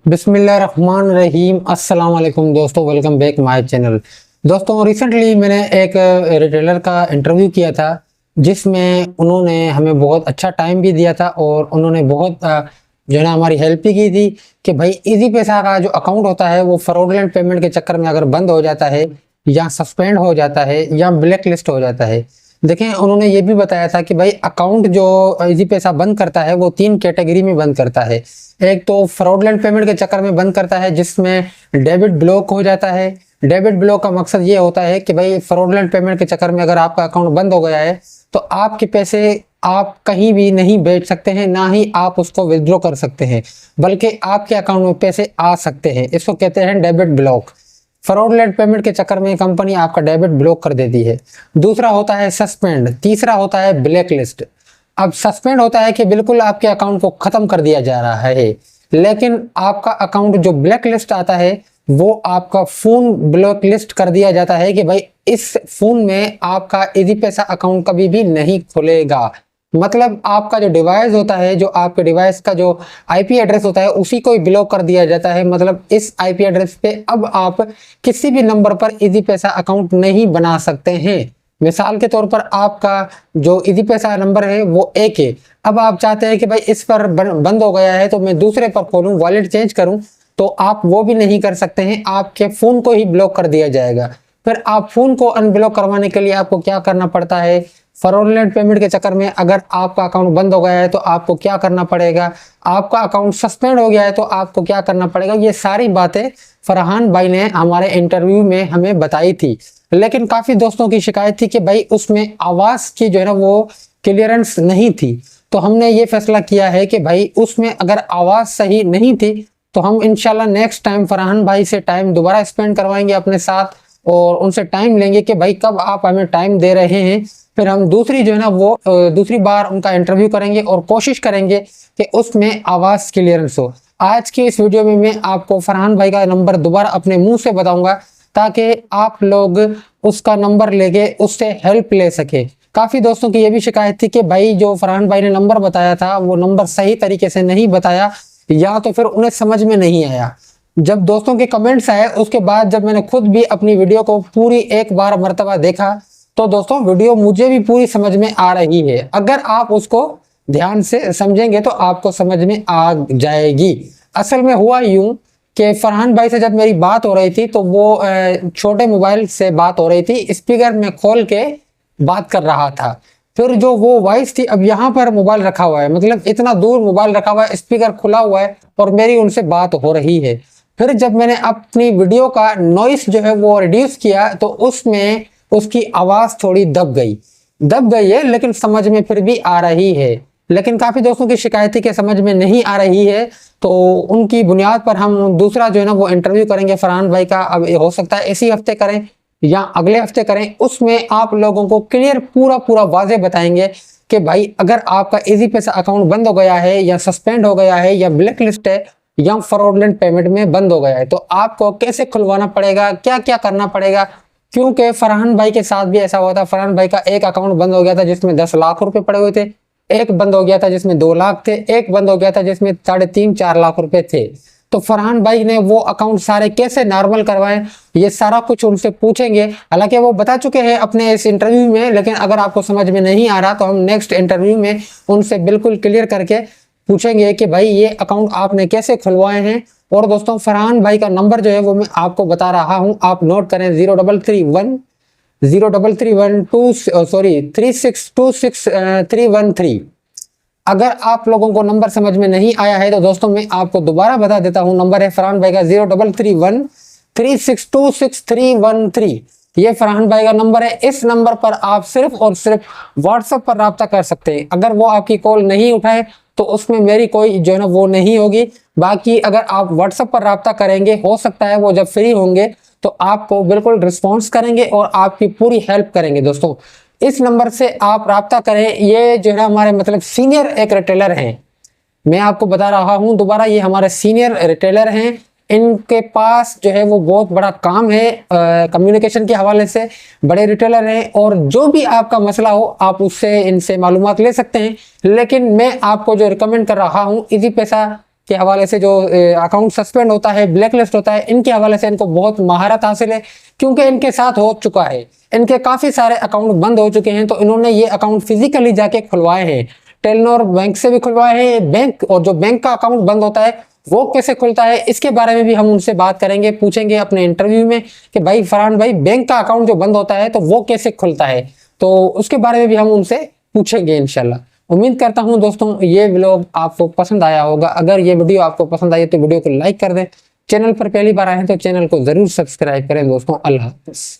बिस्मिल्लाहिर्रहमानिर्रहीम। अस्सलाम वालेकुम दोस्तों, वेलकम बैक माय चैनल। दोस्तों रिसेंटली मैंने एक रिटेलर का इंटरव्यू किया था जिसमें उन्होंने हमें बहुत अच्छा टाइम भी दिया था और उन्होंने बहुत जो है ना हमारी हेल्प भी की थी कि भाई इजी पैसा का जो अकाउंट होता है वो फ्रॉडलेंट पेमेंट के चक्कर में अगर बंद हो जाता है या सस्पेंड हो जाता है या ब्लैक लिस्ट हो जाता है। देखें, उन्होंने ये भी बताया था कि भाई अकाउंट जो इजी पैसा बंद करता है वो 3 कैटेगरी में बंद करता है। एक तो फ्रॉडलेंट पेमेंट के चक्कर में बंद करता है जिसमें डेबिट ब्लॉक हो जाता है। डेबिट ब्लॉक का मकसद ये होता है कि भाई फ्रॉडलेंट पेमेंट के चक्कर में अगर आपका अकाउंट बंद हो गया है तो आपके पैसे आप कहीं भी नहीं बेच सकते हैं, ना ही आप उसको विथड्रॉ कर सकते हैं, बल्कि आपके अकाउंट में पैसे आ सकते हैं। इसको कहते हैं डेबिट ब्लॉक। फ्रॉडलेंट पेमेंट के चक्कर में कंपनी आपका डेबिट ब्लॉक कर देती है। दूसरा होता है सस्पेंड, तीसरा होता है ब्लैक लिस्ट। अब सस्पेंड होता है कि बिल्कुल आपके अकाउंट को खत्म कर दिया जा रहा है, लेकिन आपका अकाउंट जो ब्लैक लिस्ट आता है वो आपका फोन ब्लॉक लिस्ट कर दिया जाता है कि भाई इस फोन में आपका इजी पैसा अकाउंट कभी भी नहीं खुलेगा। मतलब आपका जो डिवाइस होता है, जो आपके डिवाइस का जो आईपी एड्रेस होता है उसी को ही ब्लॉक कर दिया जाता है। मतलब इस आईपी एड्रेस पे अब आप किसी भी नंबर पर इजी पैसा अकाउंट नहीं बना सकते हैं। मिसाल के तौर पर आपका जो इजी पैसा नंबर है वो एक है, अब आप चाहते हैं कि भाई इस पर बंद हो गया है तो मैं दूसरे पर खोलूं, वॉलेट चेंज करूं, तो आप वो भी नहीं कर सकते हैं। आपके फोन को ही ब्लॉक कर दिया जाएगा। फिर आप फोन को अनब्लॉक करवाने के लिए आपको क्या करना पड़ता है? फ्रॉडलेंट पेमेंट के चक्कर में अगर आपका अकाउंट बंद हो गया है तो आपको क्या करना पड़ेगा? आपका अकाउंट सस्पेंड हो गया है तो आपको क्या करना पड़ेगा? ये सारी बातें फरहान भाई ने हमारे इंटरव्यू में हमें बताई थी। लेकिन काफी दोस्तों की शिकायत थी कि भाई उसमें आवाज की जो है ना वो क्लियरेंस नहीं थी। तो हमने ये फैसला किया है कि भाई उसमें अगर आवाज सही नहीं थी तो हम इंशाल्लाह नेक्स्ट टाइम फरहान भाई से टाइम दोबारा स्पेंड करवाएंगे अपने साथ और उनसे टाइम लेंगे कि भाई कब आप हमें टाइम दे रहे हैं। फिर हम दूसरी जो है ना वो दूसरी बार उनका इंटरव्यू करेंगे और कोशिश करेंगे कि उसमें आवाज क्लियरेंस हो। आज की इस वीडियो में मैं आपको फरहान भाई का नंबर दोबारा अपने मुंह से बताऊंगा ताकि आप लोग उसका नंबर लेके उससे हेल्प ले सके। काफी दोस्तों की ये भी शिकायत थी कि भाई जो फरहान भाई ने नंबर बताया था वो नंबर सही तरीके से नहीं बताया या तो फिर उन्हें समझ में नहीं आया। जब दोस्तों के कमेंट्स आए उसके बाद जब मैंने खुद भी अपनी वीडियो को पूरी एक बार मर्तबा देखा तो दोस्तों वीडियो मुझे भी पूरी समझ में आ रही है। अगर आप उसको ध्यान से समझेंगे तो आपको समझ में आ जाएगी। असल में हुआ यूं कि फरहान भाई से जब मेरी बात हो रही थी तो वो छोटे मोबाइल से बात हो रही थी, स्पीकर में खोल के बात कर रहा था। फिर जो वो वॉइस थी, अब यहाँ पर मोबाइल रखा हुआ है, मतलब इतना दूर मोबाइल रखा हुआ है, स्पीकर खुला हुआ है और मेरी उनसे बात हो रही है। फिर जब मैंने अपनी वीडियो का नॉइस जो है वो रिड्यूस किया तो उसमें उसकी आवाज थोड़ी दब गई है, लेकिन समझ में फिर भी आ रही है। लेकिन काफी दोस्तों की शिकायत थी कि समझ में नहीं आ रही है, तो उनकी बुनियाद पर हम दूसरा जो है ना वो इंटरव्यू करेंगे फरहान भाई का। अब हो सकता है इसी हफ्ते करें या अगले हफ्ते करें। उसमें आप लोगों को क्लियर पूरा वाजे बताएंगे कि भाई अगर आपका इजी पैसा अकाउंट बंद हो गया है या सस्पेंड हो गया है या ब्लैक लिस्ट है या फ्रॉडलेंट पेमेंट में बंद हो गया है तो आपको कैसे खुलवाना पड़ेगा, क्या क्या करना पड़ेगा। क्योंकि फरहान भाई के साथ भी ऐसा हुआ था। फरहान भाई का एक अकाउंट बंद हो गया था जिसमें 10 लाख रुपए पड़े हुए थे, एक बंद हो गया था जिसमें 2 लाख थे, एक बंद हो गया था जिसमें 3.5-4 लाख रुपए थे। तो फरहान भाई ने वो अकाउंट सारे कैसे नॉर्मल करवाए ये सारा कुछ उनसे पूछेंगे। हालांकि वो बता चुके हैं अपने इस इंटरव्यू में, लेकिन अगर आपको समझ में नहीं आ रहा तो हम नेक्स्ट इंटरव्यू में उनसे बिल्कुल क्लियर करके पूछेंगे कि भाई ये अकाउंट आपने कैसे खुलवाए हैं। और दोस्तों फरहान भाई का नंबर जो है वो मैं आपको बता रहा हूं, आप नोट करें 0313 अगर आप लोगों को नंबर समझ में नहीं आया है तो दोस्तों मैं आपको दोबारा बता देता हूं। नंबर है फरहान भाई का 0313 ये फरहान भाई का नंबर है। इस नंबर पर आप सिर्फ और सिर्फ व्हाट्सएप पर रब्ता कर सकते हैं। अगर वो आपकी कॉल नहीं उठाए तो उसमें मेरी कोई जो है ना वो नहीं होगी। बाकी अगर आप व्हाट्सएप पर रब्ता करेंगे, हो सकता है वो जब फ्री होंगे तो आपको बिल्कुल रिस्पॉन्स करेंगे और आपकी पूरी हेल्प करेंगे। दोस्तों इस नंबर से आप रब्ता करें। ये जो है ना हमारे मतलब सीनियर एक रिटेलर हैं, मैं आपको बता रहा हूं दोबारा, ये हमारे सीनियर रिटेलर हैं। इनके पास जो है वो बहुत बड़ा काम है कम्युनिकेशन के हवाले से, बड़े रिटेलर हैं और जो भी आपका मसला हो आप उससे इनसे मालूमात ले सकते हैं। लेकिन मैं आपको जो रिकमेंड कर रहा हूँ इजी पैसा के हवाले से, जो अकाउंट सस्पेंड होता है, ब्लैक लिस्ट होता है, इनके हवाले से इनको बहुत महारत हासिल है, क्योंकि इनके साथ हो चुका है। इनके काफ़ी सारे अकाउंट बंद हो चुके हैं, तो इन्होंने ये अकाउंट फिजिकली जाके खुलवाए हैं। टेलीनॉर बैंक से भी खुलवाए हैं बैंक, और जो बैंक का अकाउंट बंद होता है वो कैसे खुलता है, इसके बारे में भी हम उनसे बात करेंगे, पूछेंगे अपने इंटरव्यू में कि भाई फरहान भाई, बैंक का अकाउंट जो बंद होता है तो वो कैसे खुलता है, तो उसके बारे में भी हम उनसे पूछेंगे इंशाल्लाह। उम्मीद करता हूं दोस्तों ये व्लॉग आपको पसंद आया होगा। अगर ये वीडियो आपको पसंद आई तो वीडियो को लाइक कर दें, चैनल पर पहली बार आए हैं तो चैनल को जरूर सब्सक्राइब करें दोस्तों। अल्लाह हाफ़िज़।